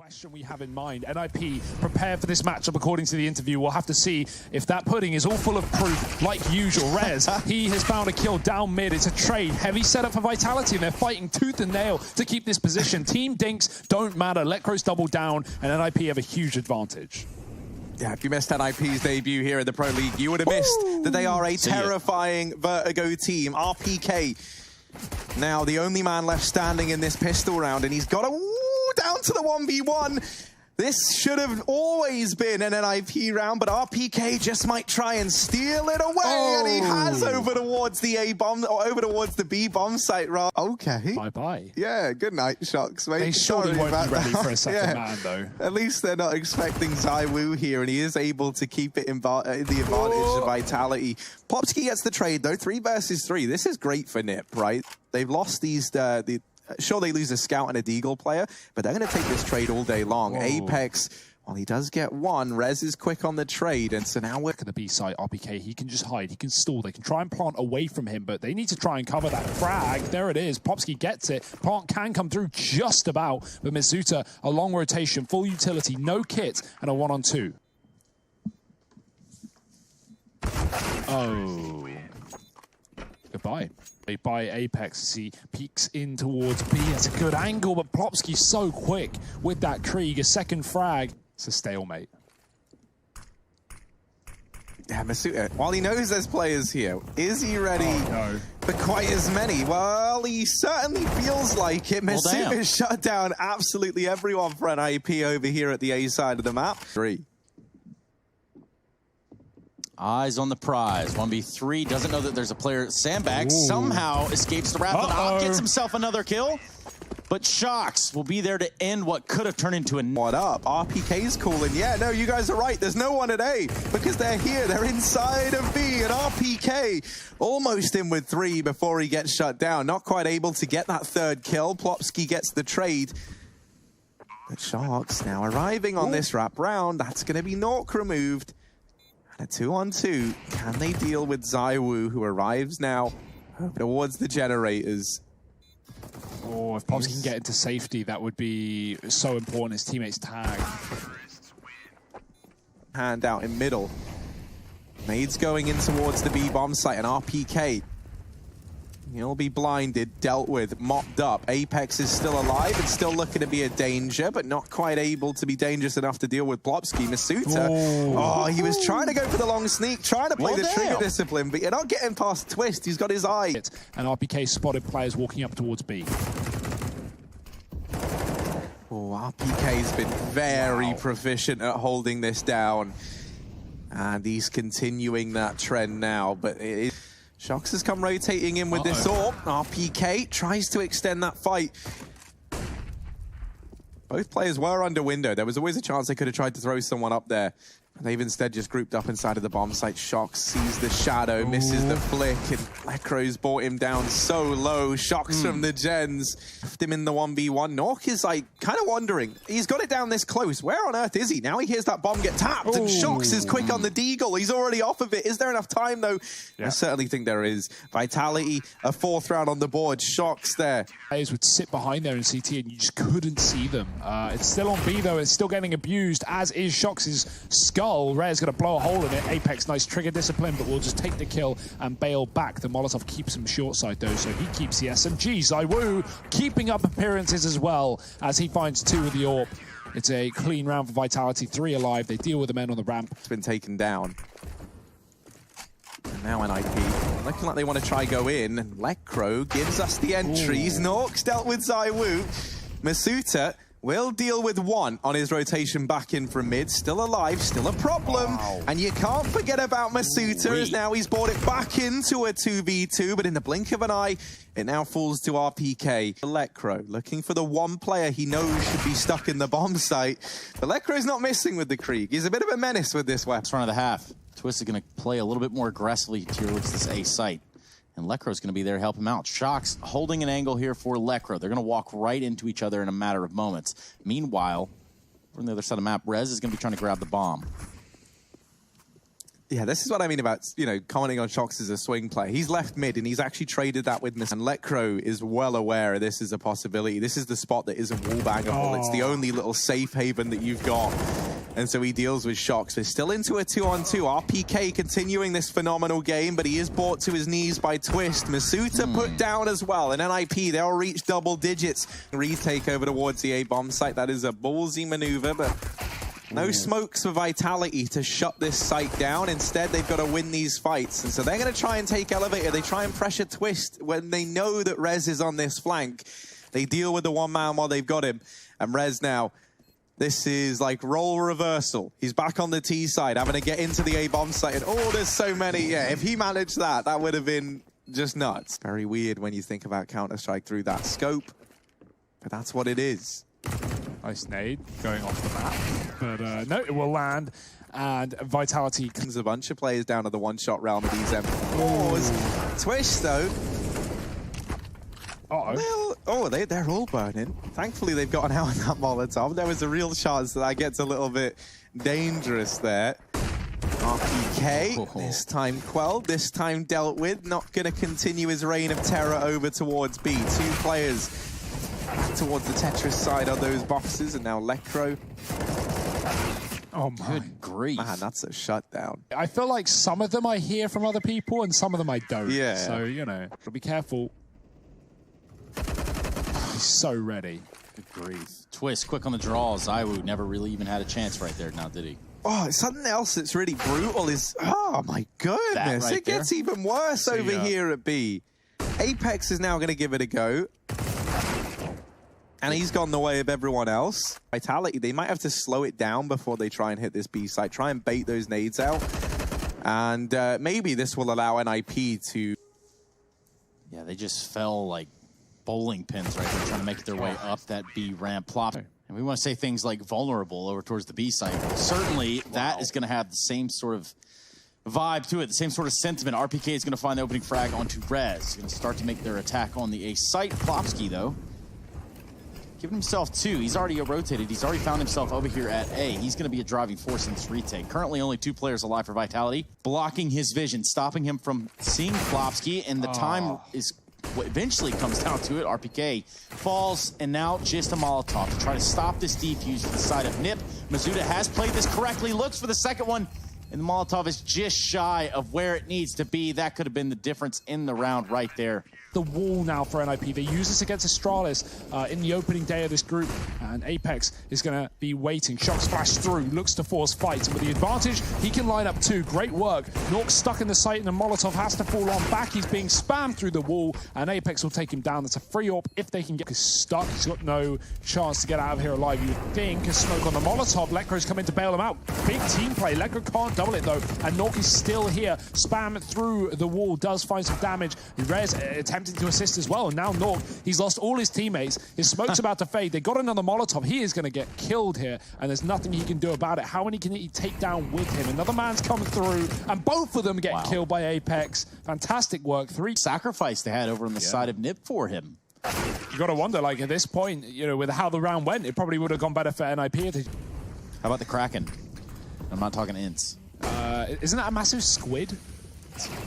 question we have in mind. NiP prepared for this matchup according to the interview. We'll have to see if that pudding is all full of proof like usual. Rez, he has found a kill down mid. It's a trade. Heavy setup for Vitality, and they're fighting tooth and nail to keep this position. Team Dinks don't matter. Letcrow's double down, and NiP have a huge advantage. Yeah, if you missed NiP's debut here in the Pro League, you would have missed that they are a terrifying Vertigo team. RPK, now the only man left standing in this pistol round, and he's got a down to the 1v1. This should have always been an NiP round, but RPK just might try and steal it away, and he has over towards the A bomb, or over towards the B bomb site. Okay. Bye-bye. Yeah, good night, SHOX, mate. They surely won't be ready for a second man, though. At least they're not expecting ZYWOO here, and he is able to keep it in the advantage of Vitality. Popsky gets the trade, though, 3 versus 3. This is great for NiP, right? They've lost these, sure, they lose a scout and a deagle player, but they're going to take this trade all day long. Apex, well, he does get one. Rez is quick on the trade, and so now we're at the B site. RPK, he can just hide, he can stall, they can try and plant away from him, but they need to try and cover that frag. There it is. Popsky gets it. Plant can come through just about, but Mizuta, a long rotation, full utility, no kit, and a 1-on-2. Oh. Goodbye. By Apex, he peeks in towards B. It's a good angle, but Popsky's so quick with that Krieg. A second frag. It's a stalemate. Yeah, Mizuta, while he knows there's players here, is he ready for quite as many? Well, he certainly feels like it. Mizuta shut down absolutely everyone for an NiP over here at the A side of the map. 3. Eyes on the prize. 1v3, doesn't know that there's a player. Sandbag somehow escapes the wrath of the op, gets himself another kill. But SHOX will be there to end what could have turned into a... What up? RPK's calling. Yeah, no, you guys are right. There's no one at A because they're here. They're inside of B, and RPK almost in with 3 before he gets shut down. Not quite able to get that 3rd kill. Plopsky gets the trade. But SHOX now arriving on this wrap round. That's going to be Nork removed. A 2-on-2. Can they deal with ZYWOO, who arrives now towards the generators? Oh, if Popsky can get into safety, that would be so important. His teammates tag. Hand out in middle. Nades going in towards the B bomb site, and RPK. He'll be blinded, dealt with, mopped up. Apex is still alive and still looking to be a danger, but not quite able to be dangerous enough to deal with Plopsky. Mizuta, oh, he was trying to go for the long sneak, trying to play the trigger discipline, but you're not getting past twist. He's got his eye. And RPK spotted players walking up towards B. Oh, RPK's been very proficient at holding this down, and he's continuing that trend now, but it is... SHOX has come rotating in with this AWP. RPK tries to extend that fight. Both players were under window. There was always a chance they could have tried to throw someone up there. They've instead just grouped up inside of the bomb site. SHOX sees the shadow, misses the flick, and Letcrow's brought him down so low. SHOX from the gens left him in the 1v1. Nork is like kind of wondering. He's got it down this close. Where on earth is he? Now he hears that bomb get tapped, and SHOX is quick on the deagle. He's already off of it. Is there enough time though? I certainly think there is. Vitality, a 4th round on the board. SHOX there. Players would sit behind there in CT, and you just couldn't see them. It's still on B though. It's still getting abused, as is SHOX's skull. Rare's going to blow a hole in it. Apex, nice trigger discipline, but we'll just take the kill and bail back. The Molotov keeps him short side though, so he keeps the SMG. ZYWOO keeping up appearances as well as he finds 2 with the AWP. It's a clean round for Vitality, 3 alive. They deal with the men on the ramp. It's been taken down. And now NiP looking like they want to try go in, and Letcrow gives us the entries. Nork's dealt with ZYWOO. Mizuta will deal with 1 on his rotation back in from mid. Still alive, still a problem. And you can't forget about Mizuta, as now he's brought it back into a 2v2, but in the blink of an eye, it now falls to RPK. Letcrow looking for the 1 player he knows should be stuck in the bomb site. But Letcrow's not missing with the Krieg. He's a bit of a menace with this weapon. Run of the half. Twist is going to play a little bit more aggressively towards this A site. And Letcrow's going to be there to help him out. SHOX holding an angle here for Letcrow. They're going to walk right into each other in a matter of moments. Meanwhile, from the other side of the map, Rez is going to be trying to grab the bomb. Yeah, this is what I mean about, commenting on SHOX as a swing play. He's left mid, and he's actually traded that with Miss. And Letcrow is well aware this is a possibility. This is the spot that isn't wallbangable. It's the only little safe haven that you've got. And so he deals with SHOX. They're still into a 2-on-2. RPK continuing this phenomenal game, but he is brought to his knees by Twist. Masuta put down as well. And NiP, they'll reach double digits. Retake over towards the A bomb site. That is a ballsy maneuver, but no smokes for Vitality to shut this site down. Instead, they've got to win these fights. And so they're going to try and take Elevator. They try and pressure Twist when they know that Rez is on this flank. They deal with the one man while they've got him. And Rez now, this is like role reversal. He's back on the T side, having to get into the A bomb site. And there's so many. Yeah, if he managed that, that would have been just nuts. Very weird when you think about Counter-Strike through that scope. But that's what it is. Nice nade going off the map, but no, it will land, and Vitality comes a bunch of players down to the one-shot realm of these M4s. Twist, though. They're all burning. Thankfully, they've gotten out of that Molotov. There was a real chance that gets a little bit dangerous there. RPK, this time quelled, this time dealt with. Not going to continue his reign of terror over towards B. 2 players towards the Tetris side of those boxes, and now Letcrow. Oh my. Good grief. Man, that's a shutdown. I feel like some of them I hear from other people, and some of them I don't. Yeah. So, gotta be careful. He's so ready. Good grief. Twist, quick on the draw. ZYWOO never really even had a chance right there, now did he? Something else that's really brutal is, oh my goodness, right it gets even worse over here at B. Apex is now going to give it a go. And he's gone the way of everyone else. Vitality, they might have to slow it down before they try and hit this B site. Try and bait those nades out. And maybe this will allow NiP to... Yeah, they just fell like bowling pins right there, trying to make their way up that B ramp plop. And we want to say things like vulnerable over towards the B site. Certainly, that is going to have the same sort of vibe to it, the same sort of sentiment. RPK is going to find the opening frag onto Rez. Going to start to make their attack on the A site. Plopsky, though, giving himself 2. He's already rotated. He's already found himself over here at A. He's going to be a driving force in this retake. Currently, only 2 players alive for Vitality, blocking his vision, stopping him from seeing Plopsky, and the time is what eventually comes down to it. RPK falls, and now just a Molotov to try to stop this defuse from the side of NiP. Masuta has played this correctly, looks for the second one, and the Molotov is just shy of where it needs to be. That could have been the difference in the round right there. The wall now for NiP. They use this against Astralis in the opening day of this group, and Apex is going to be waiting. SHOX flash through, looks to force fights, and with the advantage, he can line up 2. Great work. Nork's stuck in the site, and the Molotov has to fall on back. He's being spammed through the wall, and Apex will take him down. That's a free AWP if they can get stuck. He's got no chance to get out of here alive, you would think. A smoke on the Molotov. Letcrow's come in to bail him out. Big team play. Letcrow can't double it, though, and Nork is still here. Spam through the wall, does find some damage. Rez attempting to assist as well, and now Nork, he's lost all his teammates. His smoke's about to fade. They got another Molotov. He is going to get killed here, and there's nothing he can do about it. How many can he take down with him? Another man's coming through, and both of them get killed by Apex. Fantastic work. 3 sacrifice they had over on the side of NiP for him. You got to wonder, like, at this point, with how the round went, it probably would have gone better for NiP. How about the Kraken? I'm not talking ints. Isn't that a massive squid?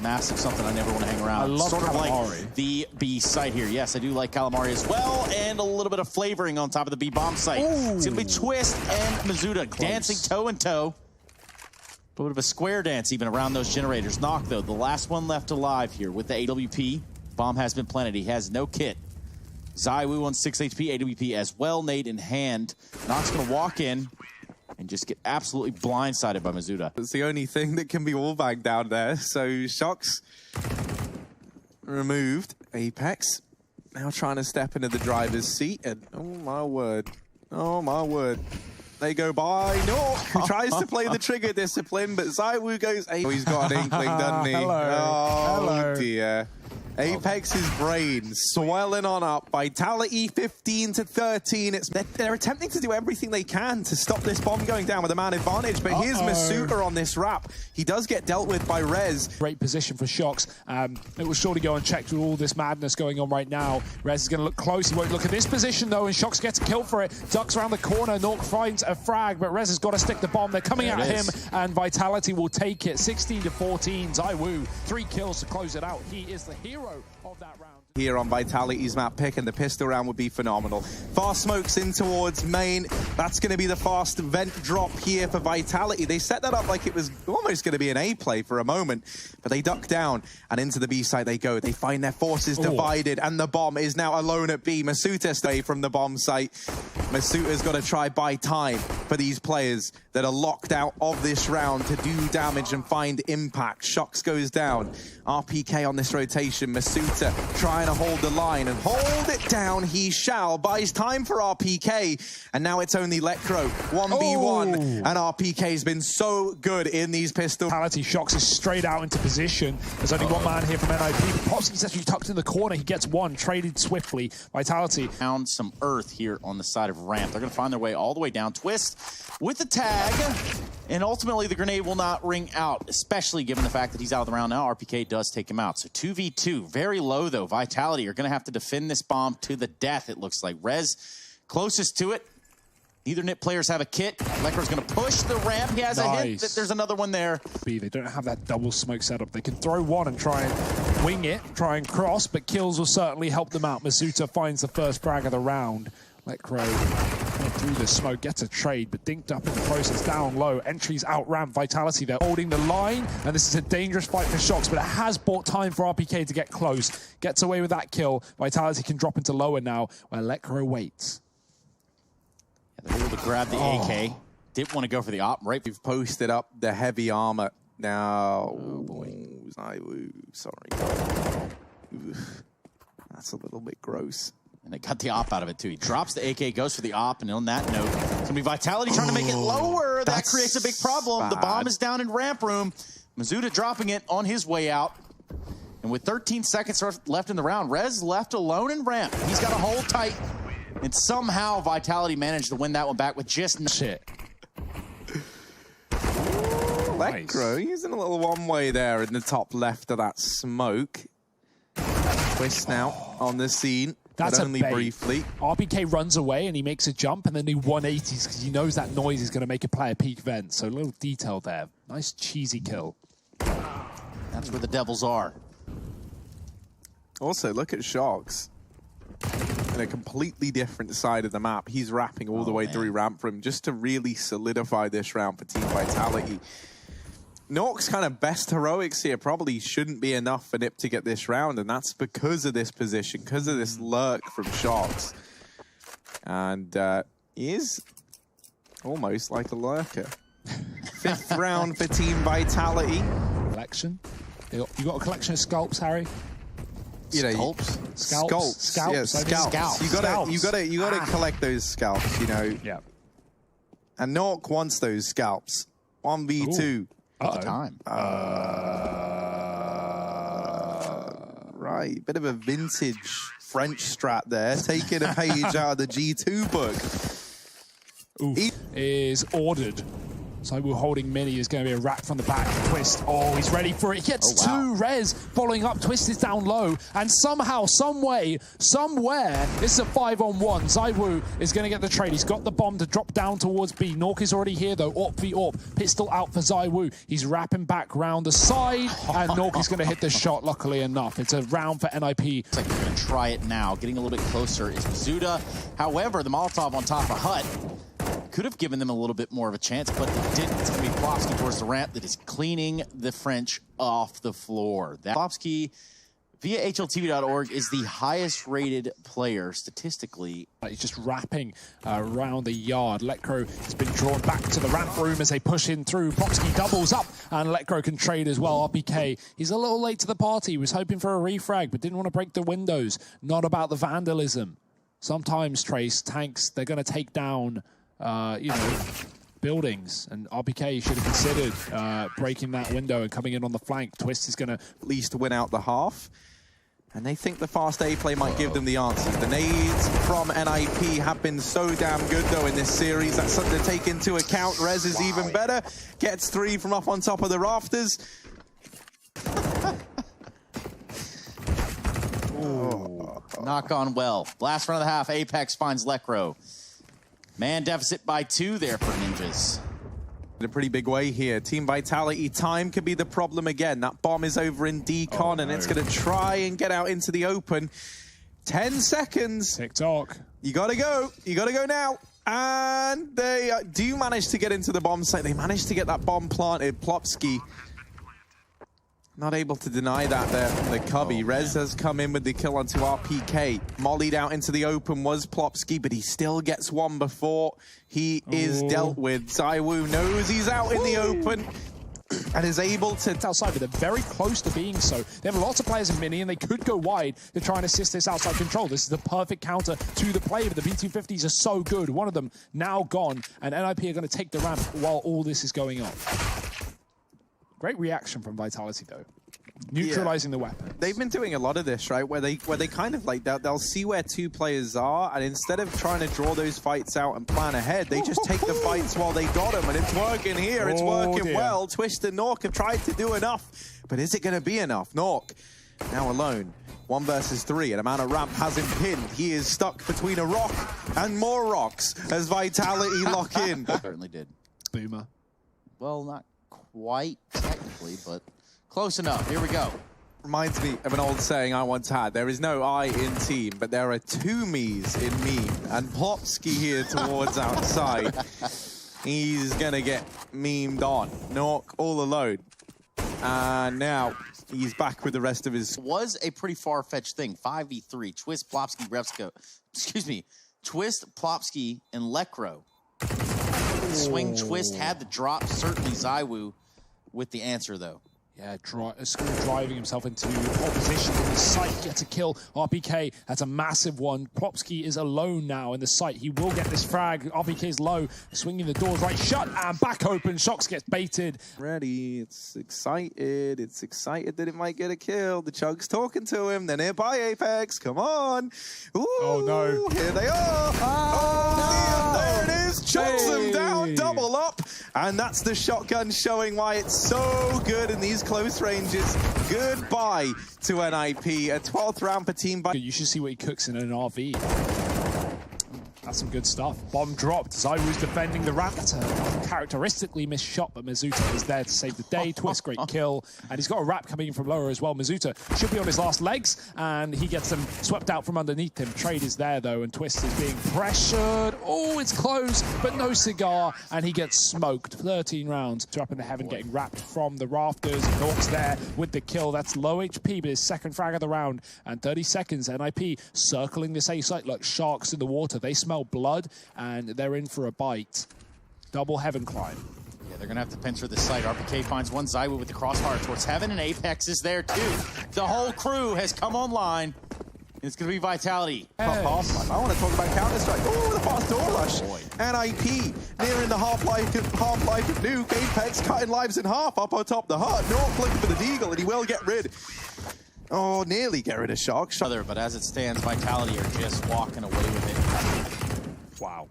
Massive, something I never want to hang around. I love sort calamari. of like the B site here. Yes, I do like calamari as well, and a little bit of flavoring on top of the B bomb site. Ooh. It's going to be Twist and Masuta dancing toe and toe. A little bit of a square dance even around those generators. Knock, though, the last one left alive here with the AWP. Bomb has been planted. He has no kit. ZYWOO on 6 HP, AWP as well, nade in hand. Knock's going to walk in and just get absolutely blindsided by Masuta. It's the only thing that can be wallbanged down there. So SHOX removed. Apex now trying to step into the driver's seat, and oh my word, they go by Nork, who tries to play the trigger discipline, but ZYWOO goes, hey, he's got an inkling, doesn't he? Hello. Oh Hello. dear. Apex's brain swelling on up. Vitality 15 to 13. They're attempting to do everything they can to stop this bomb going down with a man advantage. But here's Masuta on this wrap. He does get dealt with by Rez. Great position for SHOX. It will surely go unchecked with all this madness going on right now. Rez is going to look close. He won't look at this position though, and SHOX gets a kill for it. Ducks around the corner. Nork finds a frag, but Rez has got to stick the bomb. They're coming at him, and Vitality will take it. 16 to 14. ZYWOO, 3 kills to close it out. He is the hero of that round. Here on Vitality's map pick, and the pistol round would be phenomenal. Fast smokes in towards main. That's going to be the fast vent drop here for Vitality. They set that up like it was almost going to be an A play for a moment, but they duck down, and into the B side they go. They find their forces divided, and the bomb is now alone at B. Masuta stay from the bomb site. Masuta's got to try buy time for these players that are locked out of this round to do damage and find impact. SHOX goes down. RPK on this rotation. Masuta trying to hold the line, and hold it down he shall. Buys time for RPK, and now it's only Lecro 1v1, and RPK's been so good in these pistols. Vitality SHOX is straight out into position. There's only one man here from NiP. Popsky's actually tucked in the corner. He gets one, traded swiftly. Vitality found some earth here on the side of ramp. They're going to find their way all the way down. Twist with the tag, and ultimately the grenade will not ring out, especially given the fact that he's out of the round now. RPK does take him out. So 2v2, very low though. Vitality are going to have to defend this bomb to the death, it looks like. Rez closest to it. Neither NiP players have a kit. Lecro's going to push the ramp. He has a hit. There's another one there. They don't have that double smoke setup. They can throw one and try and wing it, try and cross, but kills will certainly help them out. Masuta finds the first frag of the round. Lecro through the smoke, gets a trade, but dinked up in the process, down low. Entries out ramp. Vitality, they're holding the line, and this is a dangerous fight for SHOX, but it has bought time for RPK to get close. Gets away with that kill. Vitality can drop into lower now, where Lecro waits. They're able to grab the AK. Didn't want to go for the op, right? We've posted up the heavy armor. Now, oh boy. ZYWOO, sorry. That's a little bit gross. And they got the op out of it too. He drops the AK, goes for the op, and on that note, it's going to be Vitality trying to make it lower. That creates a big problem. The bomb is down in ramp room. Masuta dropping it on his way out. And with 13 seconds left in the round, Rez left alone in ramp. He's got to hold tight. And somehow Vitality managed to win that one back with just shit. Lecro using a little one-way there in the top left of that smoke. Twist now on the scene. That's only briefly. RPK runs away and he makes a jump and then he 180s because he knows that noise is going to make a player peek vent. So a little detail there. Nice cheesy kill. That's where the devils are. Also, look at SHOX. In a completely different side of the map. He's wrapping all the way through ramp room just to really solidify this round for Team Vitality. Nork's kind of best heroics here probably shouldn't be enough for NiP to get this round, and that's because of this position, because of this lurk from SHOX. And he is almost like a lurker. 5th round for Team Vitality. Collection. You got a collection of scalps, Harry? You know, scalps. Yeah, scalps. You gotta collect those scalps, you know. Yeah. And Nork wants those scalps. 1v2. At the time. Right, bit of a vintage French strat there, taking a page out of the G2 book. Is ordered. ZYWOO holding mini is going to be a wrap from the back. Twist. Oh, he's ready for it. He gets two. Rez following up. Twist is down low. And somehow, some way, somewhere, this is a 5-on-1. ZYWOO is going to get the trade. He's got the bomb to drop down towards B. Nork is already here, though. AWP v AWP. Pistol out for ZYWOO. He's wrapping back round the side. And Nork is going to hit the shot, luckily enough. It's a round for NiP. Looks like they're going to try it now. Getting a little bit closer is Masuta. However, the Molotov on top of Hut could have given them a little bit more of a chance, but it didn't. It's going to be Plofsky towards the ramp that is cleaning the French off the floor. Plofsky, via HLTV.org, is the highest rated player statistically. He's just wrapping around the yard. Lecro has been drawn back to the ramp room as they push in through. Plofsky doubles up, and Lecro can trade as well. RPK, he's a little late to the party. He was hoping for a refrag, but didn't want to break the windows. Not about the vandalism. Sometimes, Trace, tanks, they're going to take down buildings, and RPK should have considered breaking that window and coming in on the flank. Twist is going to at least win out the half. And they think the fast A play might give them the answers. The nades from NiP have been so damn good, though, in this series. That's something to take into account. Rez is even better. Gets 3 from up on top of the rafters. Knock on well. Last run of the half, Apex finds Lekro. Man deficit by 2 there for Ninjas. In a pretty big way here. Team Vitality, time could be the problem again. That bomb is over in decon, and it's going to try and get out into the open. 10 seconds. TikTok. You got to go. You got to go now. And they do manage to get into the bomb site. They managed to get that bomb planted. Plopsky not able to deny that there from the cubby. Rez has come in with the kill onto RPK. Mollied out into the open was Plopsky, but he still gets one before he is dealt with. ZYWOO knows he's out in the open and is able to... outside, but they're very close to being so. They have lots of players in mini, and they could go wide to try and assist this outside control. This is the perfect counter to the play, but the B250s are so good. One of them now gone, and NiP are going to take the ramp while all this is going on. Great reaction from Vitality, though. Neutralizing the weapon. They've been doing a lot of this, right? Where they kind of like, they'll see where 2 players are, and instead of trying to draw those fights out and plan ahead, they just take the fights while they got them, and it's working here. It's working well. Twist and Nork have tried to do enough, but is it going to be enough? Nork now alone. 1 versus 3, and amount of ramp has him pinned. He is stuck between a rock and more rocks as Vitality lock in. Certainly did. Boomer. Well, not quite technically, but close enough. Here we go. Reminds me of an old saying I once had. There is no I in team, but there are 2 me's in meme. And Plopsky here towards outside. He's going to get memed on. Nork all alone. And now he's back with the rest of his... Was a pretty far-fetched thing. 5v3. Twist, Plopsky, Revsko. Excuse me. Twist, Plopsky, and Lekro. Swing, Twist had the drop. Certainly ZYWOO with the answer, though. Yeah, driving himself into opposition in the site, gets a kill. RPK, that's a massive one. Plopsky is alone now in the site. He will get this frag. RPK is low, swinging the doors right shut, and back open. SHOX gets baited. Ready, it's excited. It's excited that it might get a kill. The Chug's talking to him. They're nearby Apex. Come on. Ooh, oh, no. Here they are. Oh, there it is. Chucks them down, double up. And that's the shotgun showing why it's so good in these close ranges. Goodbye to NiP. A 12th round for Team Vitality. You should see what he cooks in an RV. That's some good stuff. Bomb dropped. ZYWOO's defending the ramp. That's a characteristically missed shot, but Mizuta is there to save the day. Twist, great kill. And he's got a wrap coming in from lower as well. Mizuta should be on his last legs, and he gets them swept out from underneath him. Trade is there, though, and Twist is being pressured. Oh, it's close, but no cigar, and he gets smoked. 13 rounds. Up into heaven, getting wrapped from the rafters. Nork's there with the kill. That's low HP, but his second frag of the round. And 30 seconds, NiP circling this A site like sharks in the water. They smell blood, and they're in for a bite. Double heaven climb. Yeah, they're going to have to pincer this site. RPK finds one. ZYWOO with the crossfire towards heaven, and Apex is there too. The whole crew has come online. It's going to be Vitality. I want to talk about Counter-Strike. Oh, the fast door rush. NiP nearing the half-life of Nuke. Apex cutting lives in half up on top of the hut. Nork looking for the deagle, and he will get rid. Oh, nearly get rid of SHOX. But as it stands, Vitality are just walking away with it. Wow.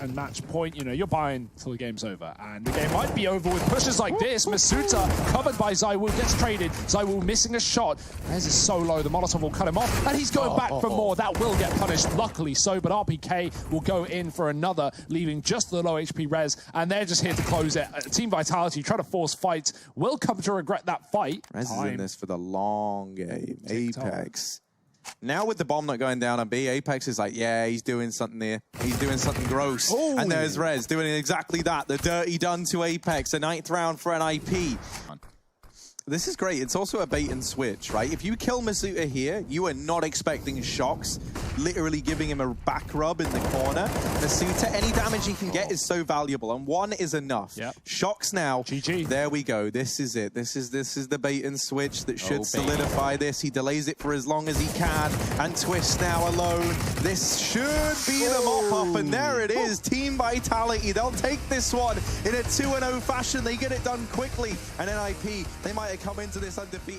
And match point, you know, you're buying till the game's over. And the game might be over with pushes like this. Mizuta, covered by ZYWOO, gets traded. ZYWOO missing a shot. Rez is so low, the Molotov will cut him off. And he's going back for more. That will get punished, luckily so. But RPK will go in for another, leaving just the low HP Rez. And they're just here to close it. Team Vitality try to force fight. Will come to regret that fight. Rez is in this for the long game. Apex. Now with the bomb not going down on B, Apex is like, yeah, he's doing something there. He's doing something gross. Ooh. And there's Rez doing exactly that. The dirty done to Apex. A 9th round for NiP. This is great. It's also a bait and switch, right? If you kill Mizuta here, you are not expecting SHOX, literally giving him a back rub in the corner. Mizuta, any damage he can get is so valuable, and 1 is enough. Yep. SHOX now. GG. There we go. This is it. This is the bait and switch that should solidify this. He delays it for as long as he can, and Twist now alone. This should be the mop-up, and there it is. Team Vitality. They'll take this one in a 2-0 fashion. They get it done quickly, and NiP, they might have come into this undefeated.